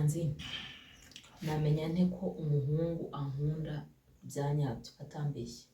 manzi namenya nte ko umuhungu ankunda byanyabyo atambeshye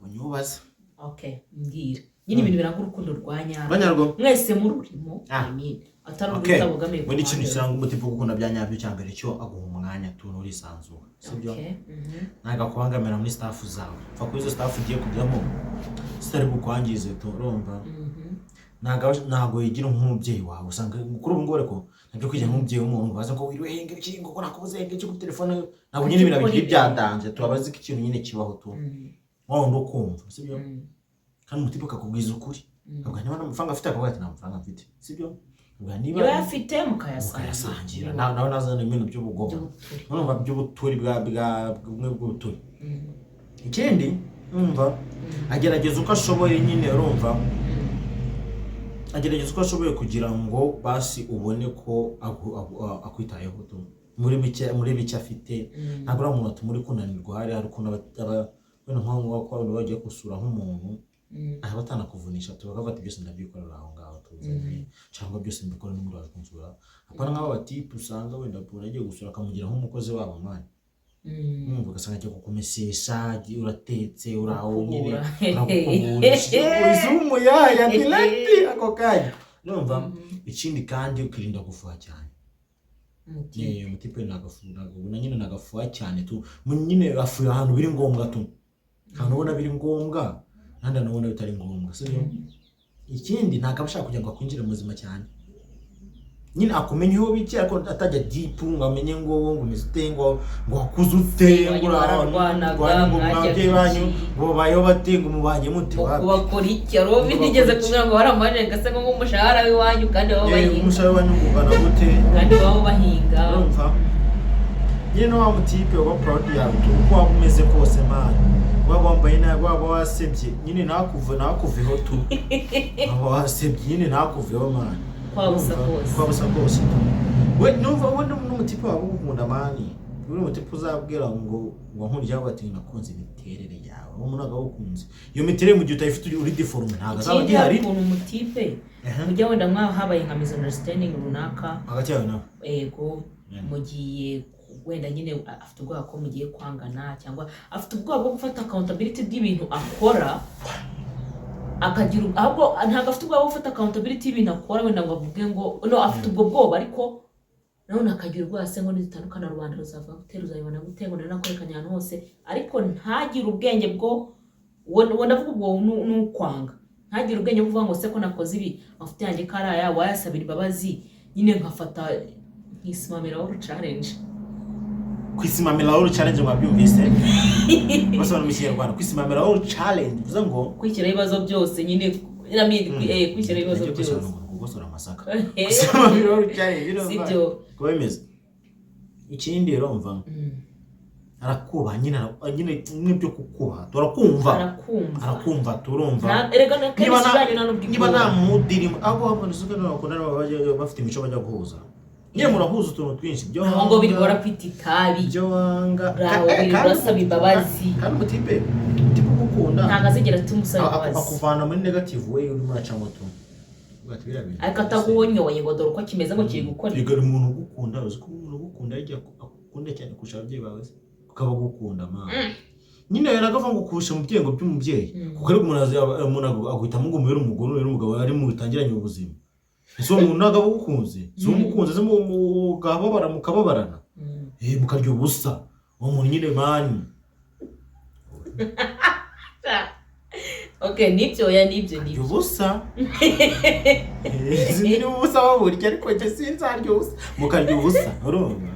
unyubaza okay mbwira nyine ibintu biranga urukundo rwanyabyo mwese mururimo atari urutabogamiye muri kintu kiranga umutima gukunda byanyabyo cyambere cyo aguha umwanya tunuri sanzuka sibyo naga kubangamira muri staff zawe fa kuri zo staff ugiye kujyamo sitari gukwangize turumva nago yigira nk'umubyeyi wawe usanga kuri ubu ngore ko nabyo kujya nk'umubyeyi w'umuntu baza ko wirwenge bikingo ko nakubuze ngeke ku telefone nabo nyine birabikiri byadanje tubabaze ko ikintu nyine kibaho tu wowe ndo kumva sibyo kandi umutima akakubwiza ukuri ubwo niba n'amafaranga afite akabwira ati nta mafaranga mfite sibyo ubwo niba afite mukayasangira nawe nazana ibintu by'ubugobo urumva by'ubuturi bumwe bw'ubuturi ikindi umva agerageza uko ashoboye nyine urumva agerageza uko ashoboye kugira ngo basi ubone ko akwitayeho muri bike afite ntabwo ari umuntu ati muri kunanirwa hari ukuntu wenda nk'aho abantu bagiye gusura nk'umuntu aha batanakuvunisha tubagafata byose ndabyikorera aho ngaho tuzanye cyangwa byose mbikora n'umuntu waje kunsura apana nk'aba batipe usanga wenda agiye gusura akamugira nk'umukozi wabo mwana ugasanga agiye kukumesesha uratetse uraho nyine urakukuburisha umuyaya ntilati ako kanya numva ikindi kandi ukirinda gufuha cyane umutipe nagafuha nyine nagafuha cyane tu nyine afuye ahantu biri ngombwa tu ahantu ubona biri ngombwa nandi anabona bitari ngombwa sibyo ikindi ntakabashaka kugira ngo akwinjire mu buzima cyane nyine akumenye ho biki ariko atajya deep ngo amenye ngo umeze ngo akuze utengo urarwana mwabye banyu ngo bayo batengo mubanye muti bakora iki ro binigeze kugira ngo haramanje ngase ngo umushahara w'iwanyu kandi babo bahinga umushahara wanyu ungana gute kandi babo bahinga urumva nyine no amutipe wa proud yawe uko wameze kose man waba wambaye nabi waba wasebye nyine nakuveho tu aba wasebye nyine nakuveho man kwabusa kose we numva wenda n'umutipe wabo ukunda mani uri umutipe uzabwira ngo nkurya bati nakunze imiterere yawe umuntu agakunze iyo miterere mu gihe utayifite uri deforme ntago azaba gihari umutipe ujya wenda mwa habaye nka misunderstanding runaka hagati yawe nawe yego mugiye wenda nyine afite ubwoba ko mugiye kwangana cyangwa afite ubwoba bwo gufata accountability bw'ibintu akora akagira ahubwo ntago afite ubwoba bwo gufata accountability y'ibintu akora wenda ngo avuge ngo no afite ubwo bwoba ariko none akagira ubwoba se ngo nitandukana rubanda ruzava gutera uzayibona gutengo nakorekanya ahantu hose ariko ntagire ubwenge bwo wenda avuga ubwo n'ukwanga ntagire ubwenge bwo kuvuga ngo se ko nakoze ibi afite yanjye karaya wayasabira imbabazi nyine nkafata nk'isimamira wo challenge kwisimamira all challenge mwabyumvise basaba mu Kinyarwanda kwisimamira all challenge bivuze ngo kwikira ibibazo byose nyine kwikira ibibazo byose gusora amasaka kwisimamira all challenge sibyo kwemeza ikindi rero mva arakuba nyine mwebyo kukuba arakumva turumva niba nta mudiri abo abantu suka n'abakunda bafite imico bajya guhuza niye murahuza utuntu twinshi byo ngo birigora kwita itabi byo wanga urasaba imbabazi kandi umutipe gukunda ntago azigera tumusaba imbabazi akuvana muri negative way uri muracamo tu ariko ataguhonyoye ngo dore uko kimeze ngo kiri gukora bigari umuntu ugukunda uzi ko umuntu ugukunda yajya akunda cyane kurusha ababyeyi bawe ukaba gukunda nyine yaragava ngo kurusha mu byengo by'umubyeyi kuko ari umuntu aguhitamo ngo umubere umugore n'umugabo ari mu bitangiranye ubuzima so umuntu nagabo gukunze so umukunze zo mugababara mukababarana mukarya ubusa uwo muntu nyine mani okay nibyo ubusa zini ubusa waburya ariko nje sinzaryo ubusa mukarya ubusa urumva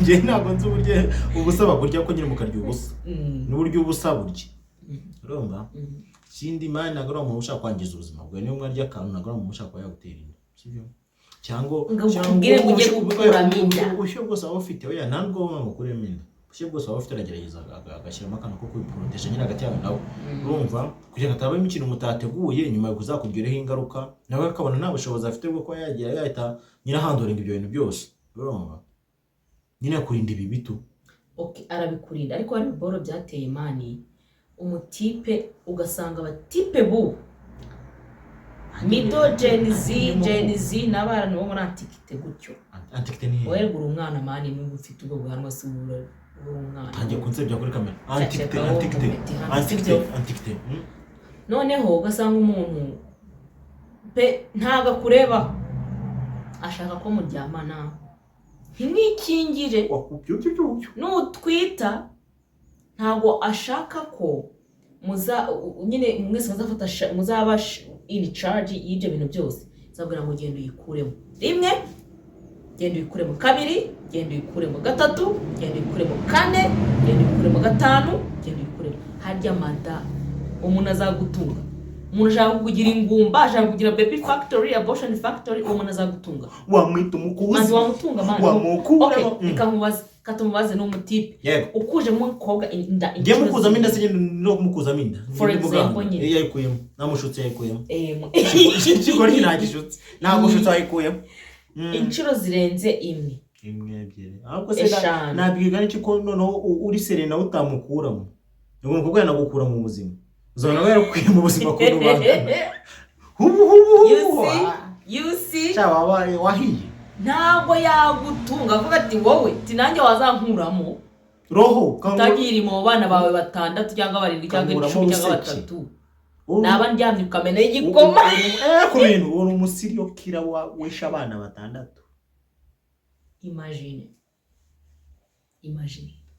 nje ntabwo nzi uburyo ubusa baburya ko nyine mukarya ubusa n'uburyo ubusa burya urumva ikindi mani nagora umuntu ushaka kwangiza ubuzima bwawe niyo mwarya akantu nagora umuntu ushaka yagutera inda sibyo cyangwa ngire uje gukura minda usho bwose aho ufite oya ntabwo ngo kure minda usho bwose aho ufite aragerageza agashyiramo akantu ko kwiproteje nyine hagati yawe nawe urumva kugira ngo atabaye imikino mutateguye nyuma yo kuzakugireho ingaruka nawe akabona nta bushobozi afite bwo kuba yagira yahita nyine ahandoringa ibyo bintu byose urumva nyine akurinda ibi bitu okay arabikurinda ariko hari boro byateye mani umutipe ugasanga abatipe bu middle Gen Z n'abana bo muri antikite gutyo antikite ni wowe gura umwana mani n'ubu ufite ubwo bwanwa se uri umwana tangiye kunsebya kuri kamera antikite noneho ugasanga umuntu pe ntago akureba ashaka ko muryamana ntimwikingire n'utwita ntago ashaka ko nyine mwese muzaba in charge y'ibyo bintu byose zabwira ngo genda uyikuremo rimwe genda uyikuremo kabiri genda uyikuremo gatatu genda uyikuremo kane genda uyikuremo gatanu genda uyikuremo harya mada umuntu azagutunga umuntu ashaka kugira ingumba ashaka kugira baby factory abortion factory umuntu azagutunga wamwita umukuzi maze wamutunga mani wamukura katumubaze n'umutipe ukuje mu mukobwa inda ngiye mukuzamo inda se no kumukuzamo inda for example nyine yayikuyemo namushutse yayikuyemo kigori ntagishutse namushutse yayikuyemo inshuro zirenze imwe ebyiri ahubwo se nabwiga n'iki ko noneho uri Serena utamukuramo ngo umukobwa yanagukura mu buzima uzabona we yarukuye mu buzima ko n'ubanga you see cyaba wahiye ntabwo yagutunga avuga ati wowe nanjye wazankuramo roho utagiri mu bana bawe batandatu cyangwa barindwi cyangwa 10 cyangwa batatu naba ndyamye ukamena igikoma ku bintu uri umusiriyo kira wisha abana batandatu imagine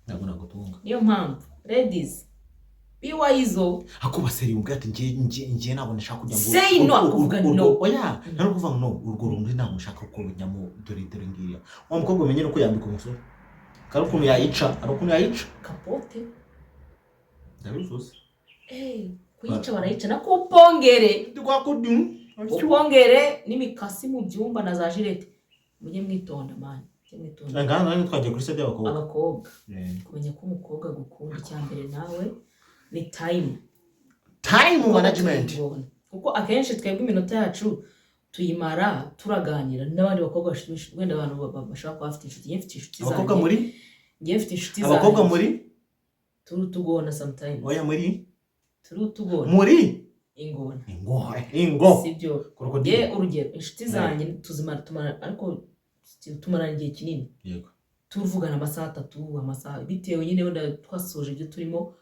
ntabwo nagutunga niyo mpamvu ladies biwa izo akuba seri ubwate ngiye nabone nshaka kujya ngo say no akuvuga no oya nari kuvuga no urwo rundi ntabwo nshaka ko rujyamo dore ngiya wa mukobwa umenye uko yambika umusore kandi ukuntu yayica ari ukuntu yayica kapote ndabivuze kuyica barayica na kupongere upongere n'imikasi mu byumba na za jirete mujye mwitonda mani ngana twagiye kuri sede abakobwa kumenya ko umukobwa gukunda icyambere nawe ni time management kuko akenshi twebwe iminota yacu tuyimara turaganira n'abandi bakobwa wenda abantu bashaka kuba bafite inshuti mfite inshuti zanjye abakobwa muri ngiye mfite inshuti zanjye abakobwa muri tugona sometimes oya muri tugona muri ingo sibyo ye urugero inshuti zanjye tumara ariko tumarana igihe kinini yego tuvugana amasaha 3 amasaha bitewe nyine wenda twasoje ibyo turimo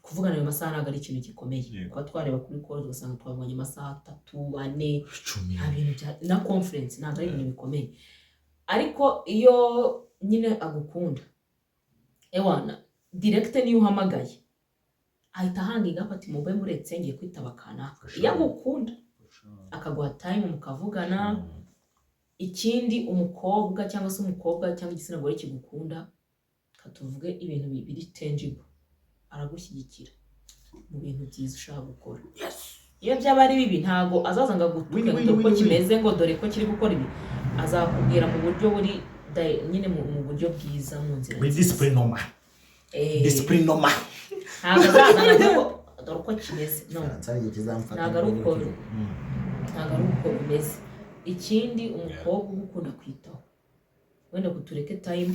kuvugana ayo masaha ntabwo ari ikintu gikomeye kuba twareba kuri call ugasanga twabonye amasaha 3 4 nta bintu na conference ntabwo ari ibintu bikomeye ariko iyo nyine agukunda ewana direct niyo uhamagaye ahita hangiga ati mube muretse ngiye kwitaba kanaka iyo agukunda akaguha time mukavugana ikindi umukobwa cyangwa se umukobwa cyangwa igitsina gore kigukunda katuvuge ibintu biri tangible aragushyigikira mu bintu byiza ushaka gukora iyo byaba ari bibi ntago azaza ngagutuka ko kimeze ngo dore ko kiri gukora ibi azakubwira mu buryo buri nyine mu buryo bwiza mu nzira disciplinoma ntago azaza ngo dore ko kimeze no ntago ari uko bimeze ikindi umukobwa ugukunda kwitaho wenda kutureke time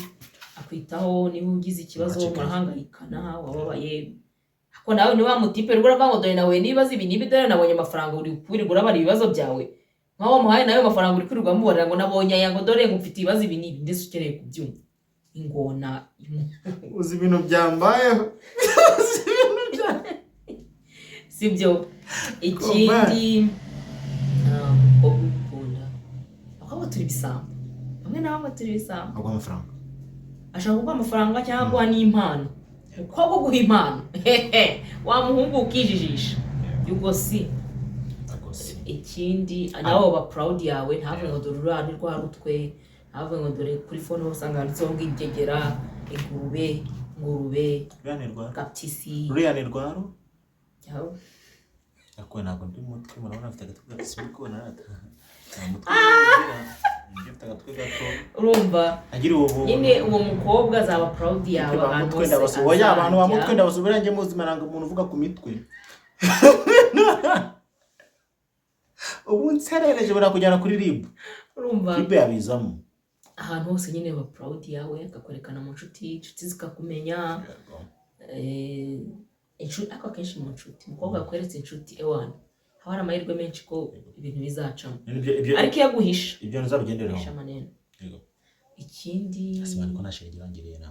akwitaho niba ugize ikibazo murahangayikana wababaye ako nawe ni wa mutipe rugura ngo dore nawe nibaza ibi nibi dore nabonye amafaranga uri kuririgura bari ibibazo byawe nkaho muhaye nawe amafaranga uri kwirirwa mubarira ngo nabonye aya ngo dore ngo mfite ibibazo ibi nibi ndetse ukeneye kubyumva ingona uzi ibintu byambayeho sibyo ikindi turi bisambo bamwe na bamwe turi bisambo agwa amafaranga ashaka kuguha amafaranga cyangwa guha n'impano uko guha impano wa muhungu ukijijisha yugo si ikindi nawe ba proud yawe ntabwo ngo dore urari rwa rutwe ntabwo ngo dore kuri phone usanga handitseho ngo ingegera ingurube kaptisi ruyane rwaro cyao akwe ntabwo ndi mutwe murabona afite agatwe simiko narata urumva nyine uwo mukobwa azaba proud yawe abantu bose oya abantu bamutwe ndabasubira nge muzima nanga umuntu uvuga ku mitwe ubu nserereje barakujyana kuri rib urumva rib yabizamo ahantu hose nyine ba proud yawe akakwerekana mu nshuti zikakumenya inshuti ariko akenshi mu nshuti umukobwa akweretse inshuti ewana haba hari amahirwe menshi ko ibintu bizacamo ariko iyo aguhisha ibyo nzabigendereho aguhisha amanene yego ikindi asibana ko nashegera ngiriye na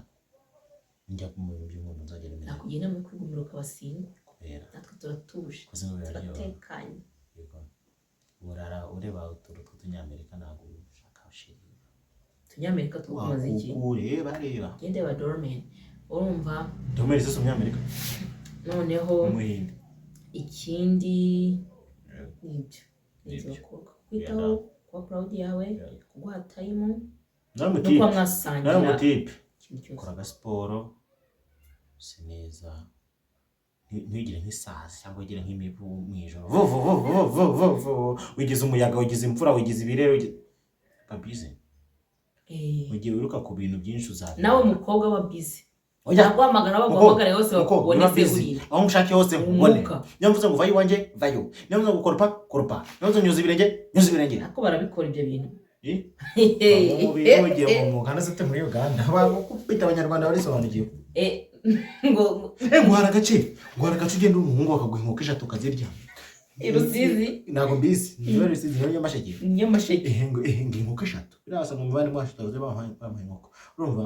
njya mu bintu by'umuntu nzagera menya nakugira inama yo kwigumira ukabasinga kubera natwe turatuje turatekanye yego urara ureba uturu tw'utunyamerika ntabwo ushaka ushiriye utunyamerika tukumaze iki ureba gende ba dormen urumva dormen zose umunyamerika noneho umuhinde ikindi nibyo bakobwa kwitaho kuba proud yawe kuguha time no kuba mwasangira namutipe kora agasiporo si neza ntigire nk'isazi cyangwa ugire nk'imibu mu ijoro wigize umuyaga wigize imvura wigize ibirere babize mu gihe wiruka ku bintu byinshi uzabona nawe umukobwa wa bize naguhamagara baguhamagare hose bakubone se urira aho mushake hose nkubone niyo mvuze ngo vayo iwanjye vayo niyo mvuze ngo koropa niyo mvuze nyuza ibirenge ariko barabikora ibyo bintu ugiye mu mwuga ndetse muri Uganda bita abanyarwanda barisobanukiwe ngo nguhara agace ugenda umuhungu bakaguha inkoko 3 ukazirya irusizi ntabwo mbizi niyo rusizi niyo nyamasheke nyamasheke inkoko 3 birasa mu mubane mwashitaze bampaye inkoko urumva